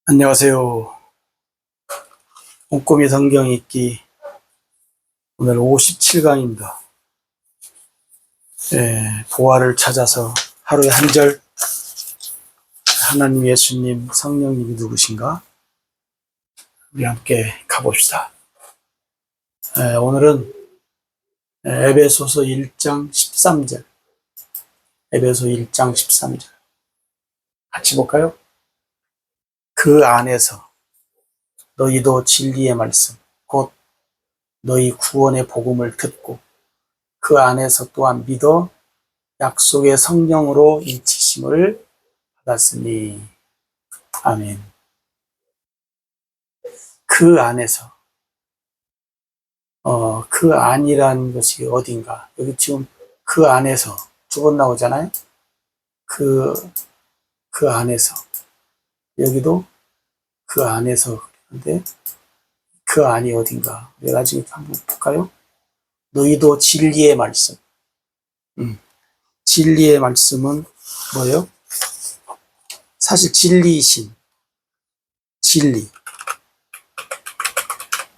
안녕하세요. 꼼꼼히 성경 읽기 오늘 57강입니다. 보화를 찾아서 하루에 한 절 하나님, 예수님, 성령님이 누구신가? 우리 함께 가봅시다. 오늘은 에베소서 1장 13절 에베소 1장 13절 같이 볼까요? 그 안에서 너희도 진리의 말씀 곧 너희 구원의 복음을 듣고 그 안에서 또한 믿어 약속의 성령으로 인치심을 받았으니. 아멘. 그 안에서 그 안이라는 것이 어딘가. 여기 지금 그 안에서 두 번 나오잖아요. 그 안에서. 여기도 그 안에서. 그런데 그 안이 어딘가. 나중에 한번 볼까요? 너희도 진리의 말씀. 진리의 말씀은 뭐예요? 사실 진리이신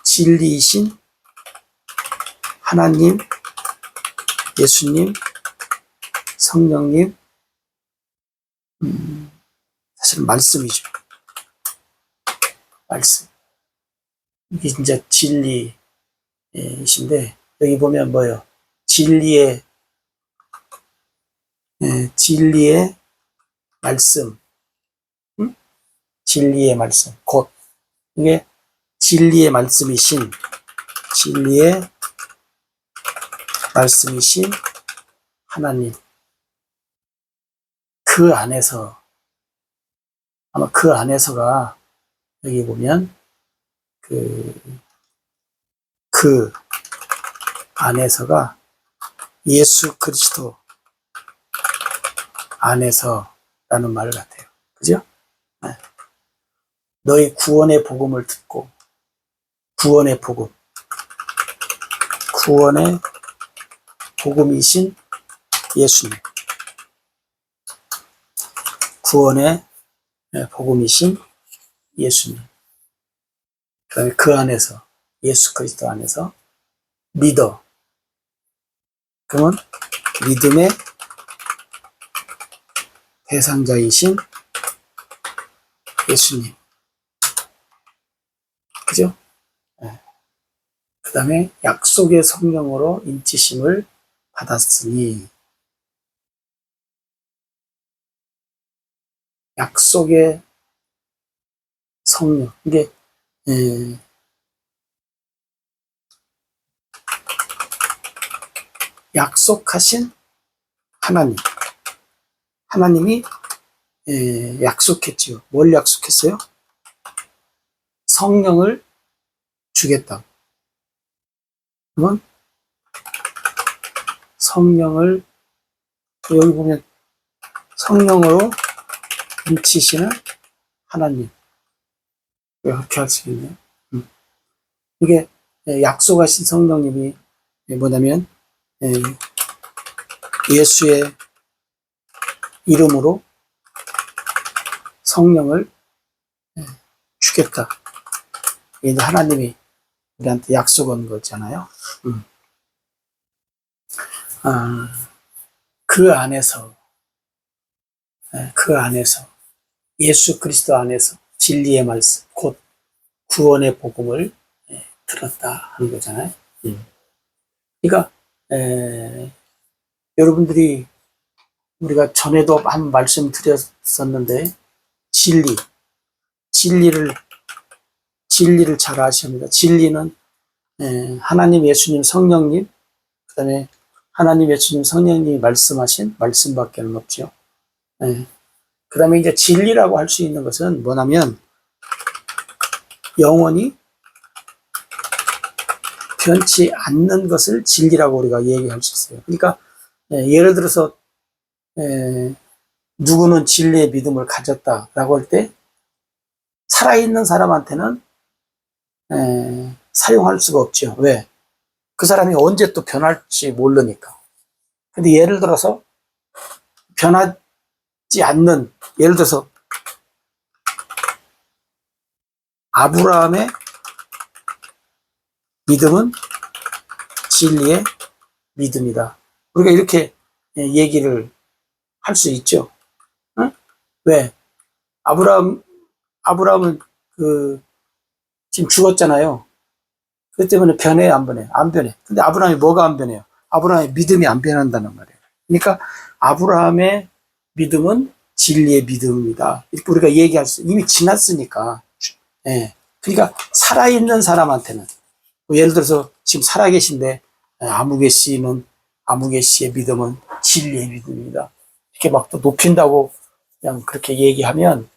진리이신 하나님, 예수님, 성령님, 사실 말씀이죠. 말씀. 이게 진짜 진리이신데, 여기 보면 뭐예요? 진리의 말씀, 진리의 말씀, 곧 이게 진리의 말씀이신 하나님. 그 안에서, 아마 그 안에서가 여기 보면 그 안에서가 예수 그리스도 안에서라는 말 같아요. 그죠? 네. 너희 구원의 복음을 듣고, 구원의 복음이신 예수님, 구원의 복음이신 예수님. 그 다음에 그 안에서, 예수 그리스도 안에서 믿어. 그러면 믿음의 대상자이신 예수님. 그죠? 그 다음에 약속의 성령으로 인치심을 받았으니. 약속의 성령. 이게, 약속하신 하나님. 하나님이 약속했지요. 뭘 약속했어요? 성령을 주겠다. 그러면 성령을, 여기 보면 성령으로 인치시는 하나님. 그렇게 할 수 있네요. 이게 약속하신 성령님이 뭐냐면 예수의 이름으로 성령을 주겠다. 이게 하나님이 우리한테 약속한 거잖아요. 그 안에서 예수 그리스도 안에서 진리의 말씀, 곧 구원의 복음을 들었다 하는 거잖아요. 그러니까 여러분들이, 우리가 전에도 한 말씀 드렸었는데, 진리를 잘 아셔야 합니다. 진리는 하나님, 예수님, 성령님, 그 다음에 하나님, 예수님, 성령님이 말씀하신 말씀밖에 없죠. 그 다음에 이제 진리라고 할 수 있는 것은 뭐냐면, 영원히 변치 않는 것을 진리라고 우리가 얘기할 수 있어요. 그러니까 예를 들어서 누구는 진리의 믿음을 가졌다라고 할 때, 살아있는 사람한테는 사용할 수가 없죠. 왜? 그 사람이 언제 또 변할지 모르니까. 근데 예를 들어서 변하지 않는, 예를 들어서 아브라함의 믿음은 진리의 믿음이다. 우리가 이렇게 얘기를 할 수 있죠. 응? 왜? 아브라함은 지금 죽었잖아요. 그것 때문에 변해요, 안 변해요? 안 변해. 근데 아브라함이 뭐가 안 변해요? 아브라함의 믿음이 안 변한다는 말이에요. 그러니까 아브라함의 믿음은 진리의 믿음입니다. 이렇게 우리가 얘기할 수, 이미 지났으니까. 예. 그러니까 살아있는 사람한테는, 예를 들어서 지금 살아계신데, 아무개 씨의 믿음은 진리의 믿음입니다. 이렇게 막 또 높인다고 그냥 그렇게 얘기하면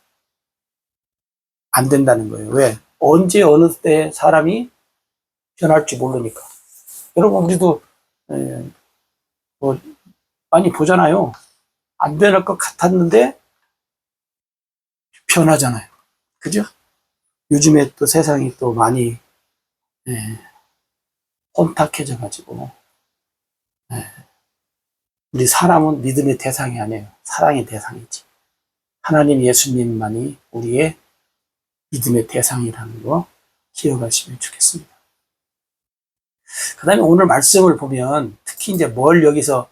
안 된다는 거예요. 왜? 언제 어느 때 사람이 변할지 모르니까. 여러분, 우리도 뭐 많이 보잖아요. 안 변할 것 같았는데 변하잖아요. 그죠? 요즘에 또 세상이 또 많이 혼탁해져 가지고 우리 사람은 믿음의 대상이 아니에요. 사랑의 대상이지. 하나님 예수님만이 우리의 믿음의 대상이라는 거 기억하시면 좋겠습니다. 그 다음에 오늘 말씀을 보면 특히 이제 뭘 여기서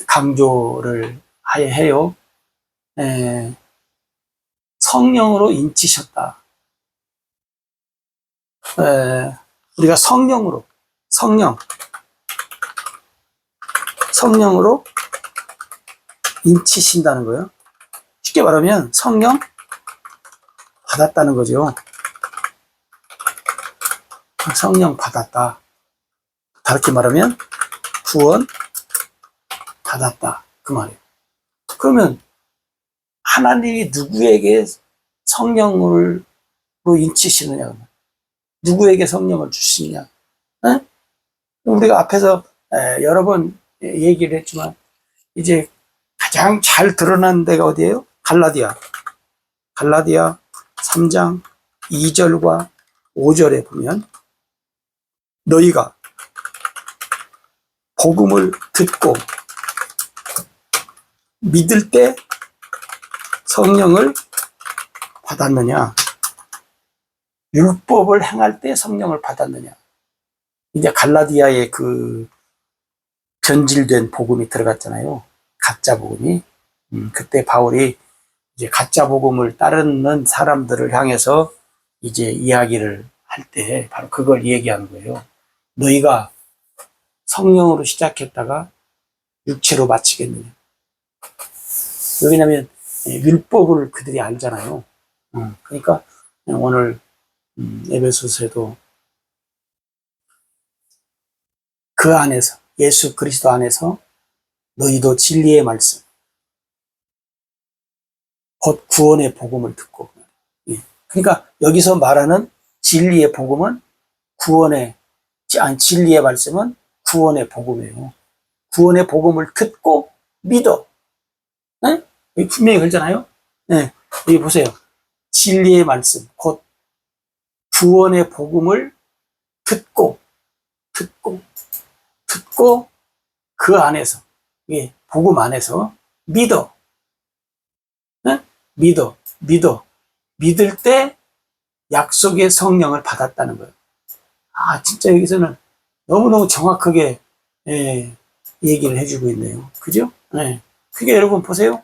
강조를 해요. 성령으로 인치셨다. 우리가 성령으로 인치신다는 거예요. 쉽게 말하면 성령 받았다는 거죠. 성령 받았다. 다르게 말하면 구원 받았다. 그 말이에요. 그러면 하나님이 누구에게 성령으로 인치시느냐? 누구에게 성령을 주시느냐? 에? 우리가 앞에서 여러 번 얘기를 했지만 이제 가장 잘 드러난 데가 어디예요? 갈라디아 3장 2절과 5절에 보면 너희가 복음을 듣고 믿을 때 성령을 받았느냐? 율법을 행할 때 성령을 받았느냐? 이제 갈라디아에 그 변질된 복음이 들어갔잖아요. 가짜 복음이. 그때 바울이 이제 가짜 복음을 따르는 사람들을 향해서 이제 이야기를 할 때 바로 그걸 얘기하는 거예요. 너희가 성령으로 시작했다가 육체로 마치겠느냐? 왜냐하면 율법을 그들이 알잖아요. 그러니까 오늘 에베소서에도 그 안에서 예수 그리스도 안에서 너희도 진리의 말씀 곧 구원의 복음을 듣고 그러니까 여기서 말하는 진리의 복음은 진리의 말씀은 구원의 복음이에요. 구원의 복음을 듣고 믿어. 네? 여기 분명히 그러잖아요. 네. 여기 보세요. 진리의 말씀 곧 구원의 복음을 듣고 그 안에서 복음 안에서 믿어. 네? 믿을 때 약속의 성령을 받았다는 거예요. 진짜 여기서는 너무너무 정확하게 얘기를 해주고 있네요. 그죠? 그게 여러분 보세요.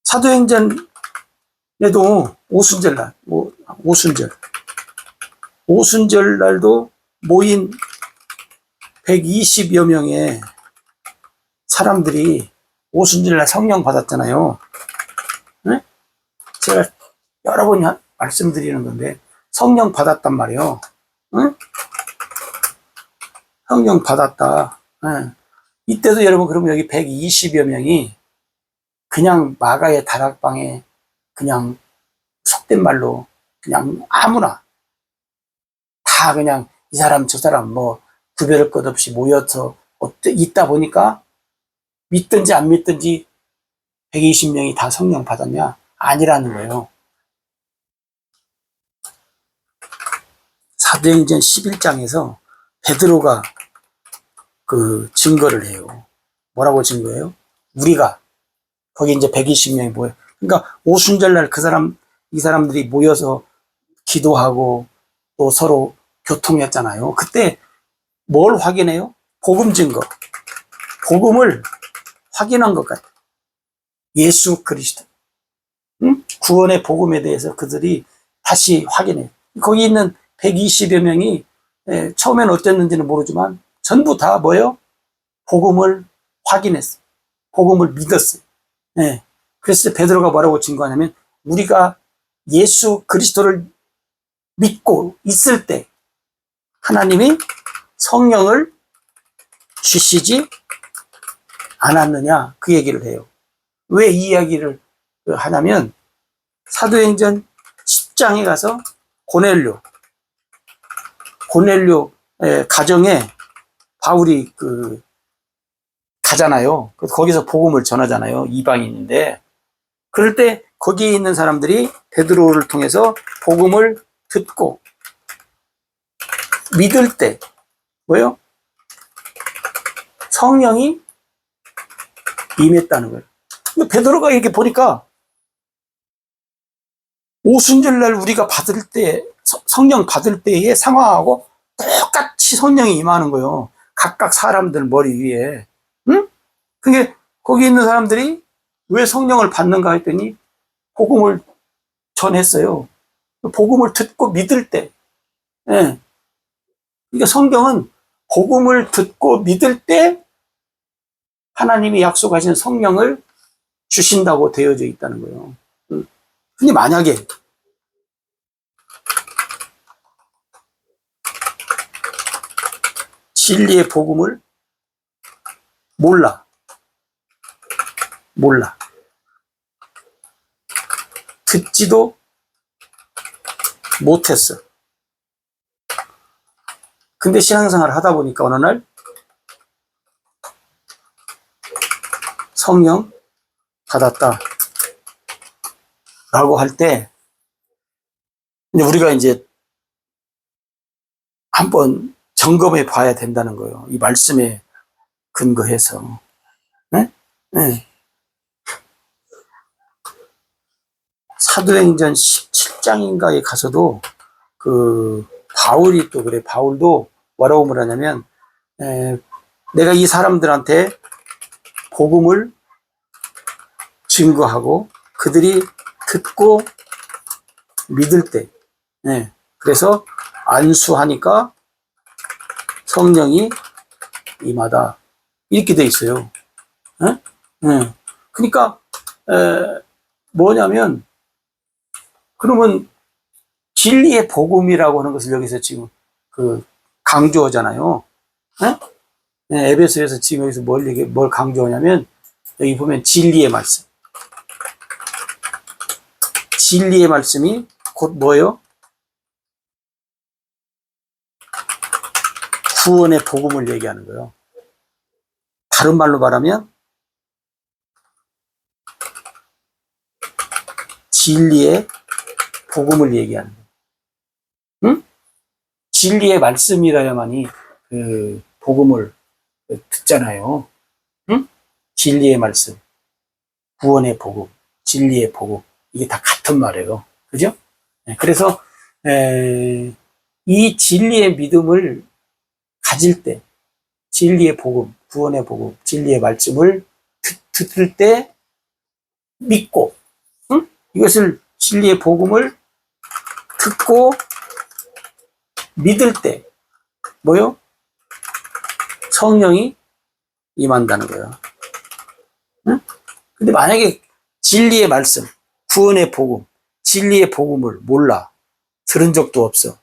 사도행전에도 오순절 날도 모인 120여 명의 사람들이 오순절 날 성령 받았잖아요. 네? 제가 여러 번 말씀드리는 건데 성령 받았단 말이에요. 응? 성령 받았다. 네. 이때도 여러분 그러면 여기 120여 명이 그냥 마가의 다락방에 그냥 속된 말로 그냥 아무나 다 그냥 이 사람 저 사람 뭐 구별할 것 없이 모여서 있다 보니까 믿든지 안 믿든지 120명이 다 성령 받았냐? 아니라는 거예요. 사도행전 11장에서 베드로가 그 증거를 해요. 뭐라고 증거해요? 우리가 거기 이제 120명이 뭐예요? 그러니까 오순절날 이 사람들이 모여서 기도하고 또 서로 교통했잖아요. 그때 뭘 확인해요? 복음 증거. 복음을 확인한 것 같아요. 예수 그리스도. 응? 구원의 복음에 대해서 그들이 다시 확인해요. 거기 있는 120여 명이 처음엔 어땠는지는 모르지만 전부 다 뭐예요? 복음을 확인했어요. 복음을 믿었어요. 네. 그래서 베드로가 뭐라고 증거하냐면 우리가 예수 그리스도를 믿고 있을 때 하나님이 성령을 주시지 않았느냐 그 얘기를 해요. 왜 이 이야기를 하냐면 사도행전 10장에 가서 고넬료 가정에 바울이 가잖아요. 거기서 복음을 전하잖아요. 이방인인데 그럴 때 거기에 있는 사람들이 베드로를 통해서 복음을 듣고 믿을 때 뭐예요? 성령이 임했다는 거예요. 베드로가 이렇게 보니까 오순절날 우리가 받을 때 성령 받을 때의 상황하고 똑같이 성령이 임하는 거예요. 각각 사람들 머리 위에. 응? 그게 거기 있는 사람들이 왜 성령을 받는가 했더니 복음을 전했어요. 복음을 듣고 믿을 때. 예. 그러니까 성경은 복음을 듣고 믿을 때 하나님이 약속하신 성령을 주신다고 되어져 있다는 거예요. 근데 만약에 진리의 복음을 몰라. 듣지도 못했어. 근데 신앙생활을 하다 보니까 어느 날 성령 받았다 라고 할 때 우리가 이제 한번 점검해 봐야 된다는 거예요. 이 말씀에 근거해서. 네? 네. 사도행전 17장인가에 가서도 바울이 또 그래. 바울도 뭐라고 말하냐면 내가 이 사람들한테 복음을 증거하고 그들이 듣고 믿을 때 그래서 안수하니까 성령이 임하다 이렇게 돼 있어요. 그러니까 뭐냐면 그러면 진리의 복음이라고 하는 것을 여기서 지금 강조하잖아요. 에베소에서 지금 여기서 뭘 강조하냐면 여기 보면 진리의 말씀. 진리의 말씀이 곧 뭐예요? 구원의 복음을 얘기하는 거예요. 다른 말로 말하면 진리의 복음을 얘기하는 거예요. 응? 진리의 말씀이라야만이 복음을 듣잖아요. 응? 진리의 말씀, 구원의 복음, 진리의 복음 이게 다 같은 말이에요. 그죠? 그래서 이 진리의 믿음을 가질 때 진리의 복음, 구원의 복음, 진리의 말씀을 듣을 때 믿고 이것을 진리의 복음을 듣고 믿을 때 뭐요? 성령이 임한다는 거예요. 근데 만약에 진리의 말씀, 구원의 복음, 진리의 복음을 몰라. 들은 적도 없어.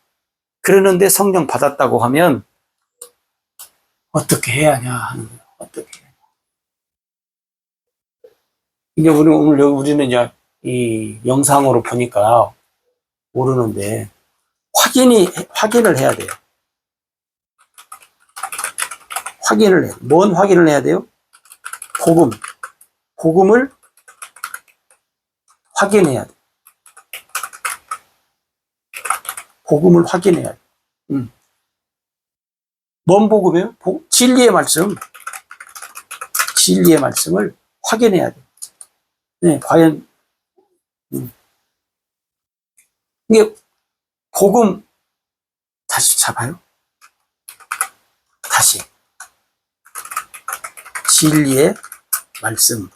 그러는데 성령 받았다고 하면 어떻게 해야 하냐 하는 거예요. 어떻게. 이제 우리는 이제 이 영상으로 보니까 모르는데 확인을 해야 돼요. 확인을 해요. 뭔 확인을 해야 돼요? 복음을 확인해야 돼. 복음을 확인해야 돼. 뭔 복음이에요? 진리의 말씀. 진리의 말씀을 확인해야 돼. 네, 과연 음. 이게 복음 다시 잡아요. 다시 진리의 말씀,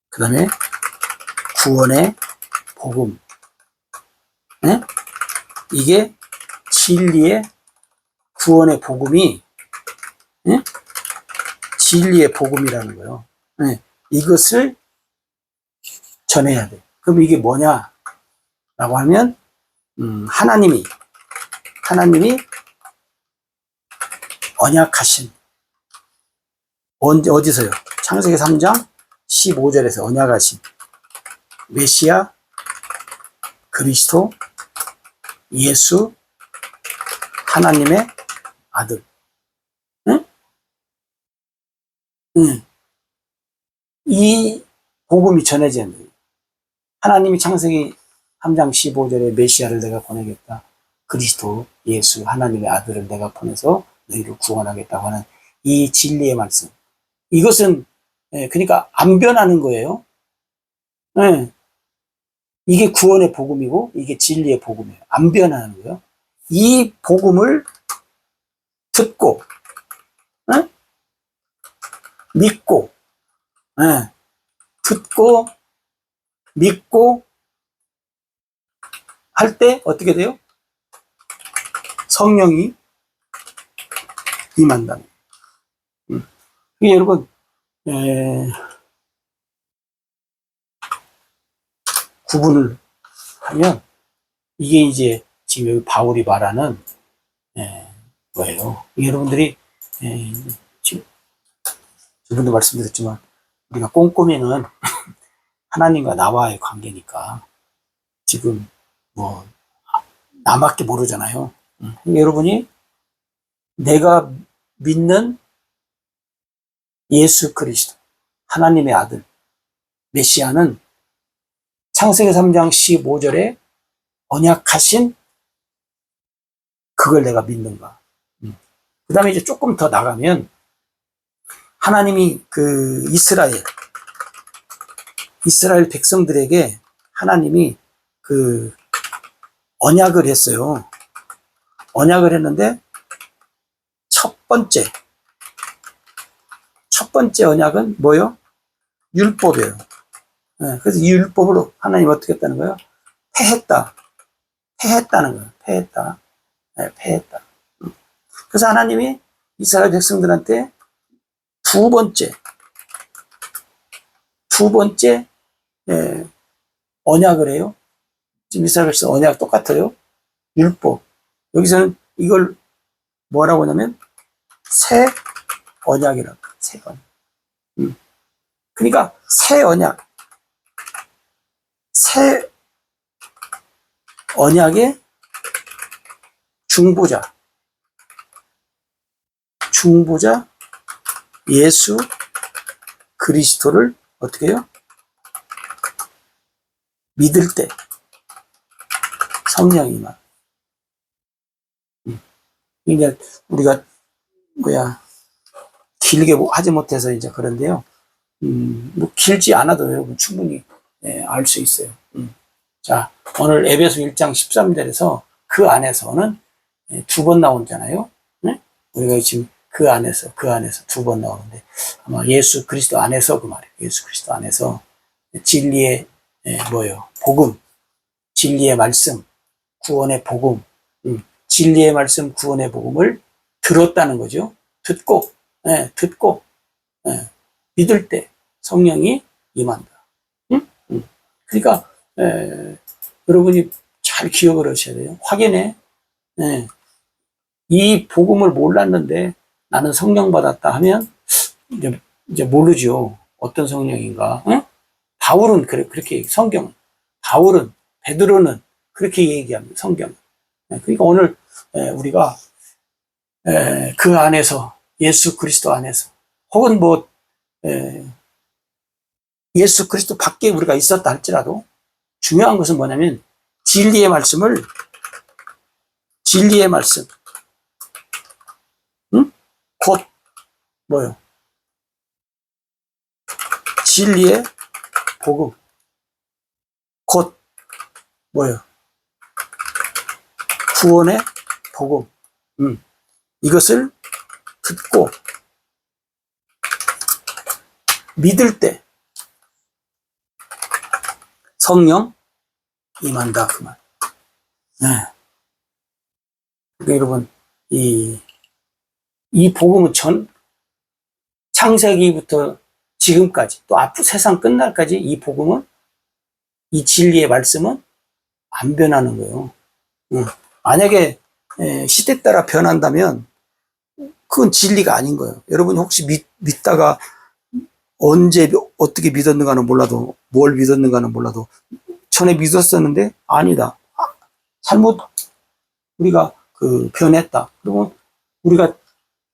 그 다음에 구원의 복음. 네? 이게 진리의 구원의 복음이, 네? 진리의 복음이라는 거예요. 네. 이것을 전해야 돼. 그럼 이게 뭐냐? 라고 하면, 하나님이 언약하신, 어디서요? 창세기 3장 15절에서 언약하신 메시아, 그리스도, 예수, 하나님의 아들. 응? 응. 이 복음이 전해져야 돼요. 하나님이 창세기 3장 15절에 메시아를 내가 보내겠다. 그리스도, 예수, 하나님의 아들을 내가 보내서 너희를 구원하겠다고 하는 이 진리의 말씀. 이것은, 그러니까 안 변하는 거예요. 이게 구원의 복음이고, 이게 진리의 복음이에요. 안 변하는 거예요. 이 복음을 듣고, 믿고, 듣고, 믿고, 할 때 어떻게 돼요? 성령이 임한다. 여러분, 구분을 하면, 이게 이제 지금 여기 바울이 말하는, 거예요. 여러분들이, 지금, 저번도 말씀드렸지만, 우리가 꼼꼼히는 하나님과 나와의 관계니까, 지금, 뭐, 나밖에 모르잖아요. 여러분이 내가 믿는 예수 그리스도, 하나님의 아들, 메시아는 창세기 3장 15절에 언약하신 그걸 내가 믿는가. 그 다음에 이제 조금 더 나가면 하나님이 그 이스라엘 백성들에게 하나님이 그 언약을 했어요. 언약을 했는데 첫 번째 언약은 뭐예요? 율법이에요. 그래서 이 율법으로 하나님 어떻게 했다는 거예요? 패했다는 거예요. 패했다. 그래서 하나님이 이스라엘 백성들한테 두 번째 언약을 해요. 지금 이스라엘 백성 언약 똑같아요. 율법. 여기서는 이걸 뭐라고 하냐면 새 언약이라고. 새 언약. 그러니까 새 언약의 중보자 예수 그리스도를 어떻게 해요? 믿을 때 성령이 막. 그러니까 우리가 길게 하지 못해서 이제 그런데요. 뭐 길지 않아도 여러분 충분히 알 수 있어요. 자, 오늘 에베소 1장 13절에서 그 안에서는 두 번 나오잖아요. 네? 우리가 지금 그 안에서 두 번 나오는데 아마 예수 그리스도 안에서 그 말이에요. 예수 그리스도 안에서 진리의 복음, 진리의 말씀, 구원의 복음, 진리의 말씀, 구원의 복음을 들었다는 거죠. 듣고 믿을 때 성령이 임한다. 그러니까 여러분이 잘 기억을 하셔야 돼요. 확인해. 이 복음을 몰랐는데 나는 성령 받았다 하면 이제 모르죠. 어떤 성령인가. 바울은 그렇게 바울은 베드로는 그렇게 얘기합니다. 성경. 그러니까 오늘 우리가 그 안에서 예수 그리스도 안에서 혹은 예수 그리스도 밖에 우리가 있었다 할지라도 중요한 것은 뭐냐면 진리의 말씀, 곧 뭐요? 진리의 복음. 곧 뭐예요? 구원의 복음. 이것을 듣고 믿을 때 성령 임한다 그 말. 네. 그러니까 여러분 이 복음은 창세기부터 지금까지 또 앞으로 세상 끝날까지 이 복음은 이 진리의 말씀은 안 변하는 거예요. 만약에 시대 따라 변한다면 그건 진리가 아닌 거예요. 여러분이 혹시 믿다가 언제 어떻게 믿었는가는 몰라도 뭘 믿었는가는 몰라도 전에 믿었었는데 아니다. 잘못 우리가 변했다. 그러면 우리가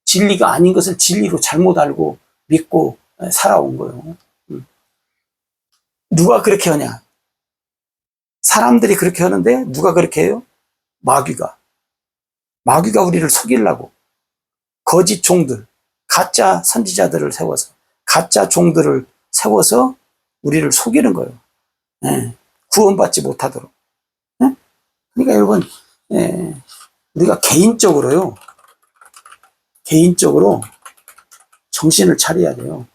진리가 아닌 것을 진리로 잘못 알고 믿고 살아온 거예요. 누가 그렇게 하냐? 사람들이 그렇게 하는데 누가 그렇게 해요? 마귀가 우리를 속이려고 거짓 종들, 가짜 선지자들을 세워서 가짜 종들을 세워서 우리를 속이는 거예요. 구원받지 못하도록. 그러니까 여러분 우리가 개인적으로 정신을 차려야 돼요.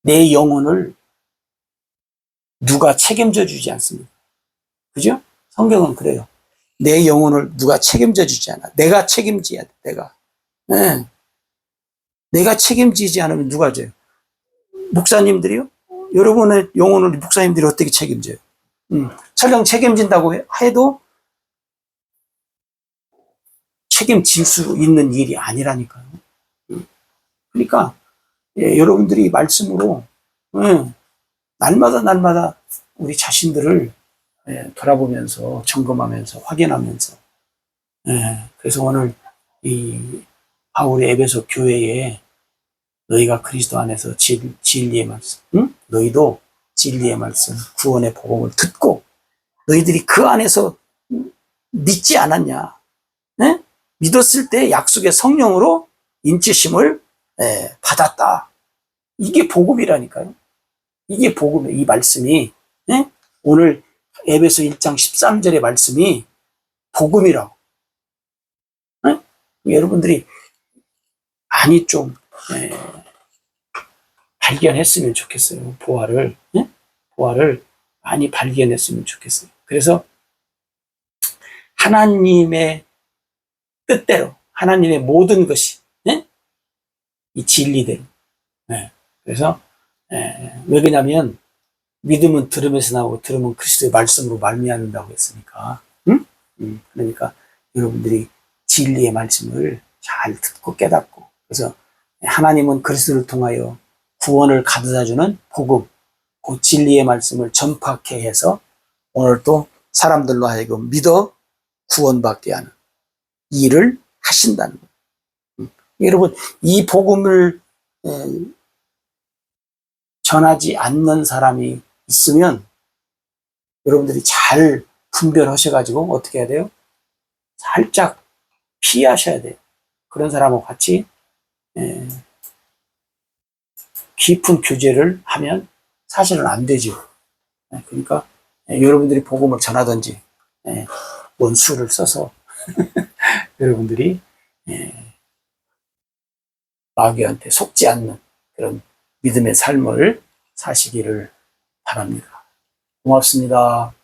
내 영혼을 누가 책임져 주지 않습니다. 그죠? 성경은 그래요. 내 영혼을 누가 책임져 주지 않아. 내가 책임져야 돼. 내가 책임지지 않으면 누가 져요? 목사님들이요? 여러분의 영혼을 목사님들이 어떻게 책임져요? 설령 책임진다고 해도 책임질 수 있는 일이 아니라니까요. 그러니까 여러분들이 말씀으로 날마다 우리 자신들을 돌아보면서 점검하면서 확인하면서 그래서 오늘 이 바울의 에베소 교회에 너희가 그리스도 안에서 진리의 말씀, 너희도 진리의 말씀, 구원의 복음을 듣고 너희들이 그 안에서 믿지 않았냐? 믿었을 때 약속의 성령으로 인치심을 받았다. 이게 복음이라니까요. 이게 복음이에요. 이 말씀이 오늘 에베소 1장 13절의 말씀이 복음이라고. 여러분들이 많이 좀 발견했으면 좋겠어요. 보화를 많이 발견했으면 좋겠어요. 그래서 하나님의 뜻대로 하나님의 모든 것이 이 진리대로. 그래서 왜 그러냐면 믿음은 들음에서 나오고 들음은 그리스도의 말씀으로 말미암는다고 했으니까. 그러니까 여러분들이 진리의 말씀을 잘 듣고 깨닫고 그래서 하나님은 그리스도를 통하여 구원을 가져다주는 복음, 그 진리의 말씀을 전파케 해서 오늘 또 사람들로 하여금 믿어 구원받게 하는 일을 하신다는 거예요. 여러분 이 복음을 전하지 않는 사람이 있으면 여러분들이 잘 분별하셔가지고 어떻게 해야 돼요? 살짝 피하셔야 돼요. 그런 사람하고 같이 깊은 교제를 하면 사실은 안 되죠. 그러니까 여러분들이 복음을 전하든지 원수를 써서 여러분들이 마귀한테 속지 않는 그런 믿음의 삶을 사시기를 바랍니다. 고맙습니다.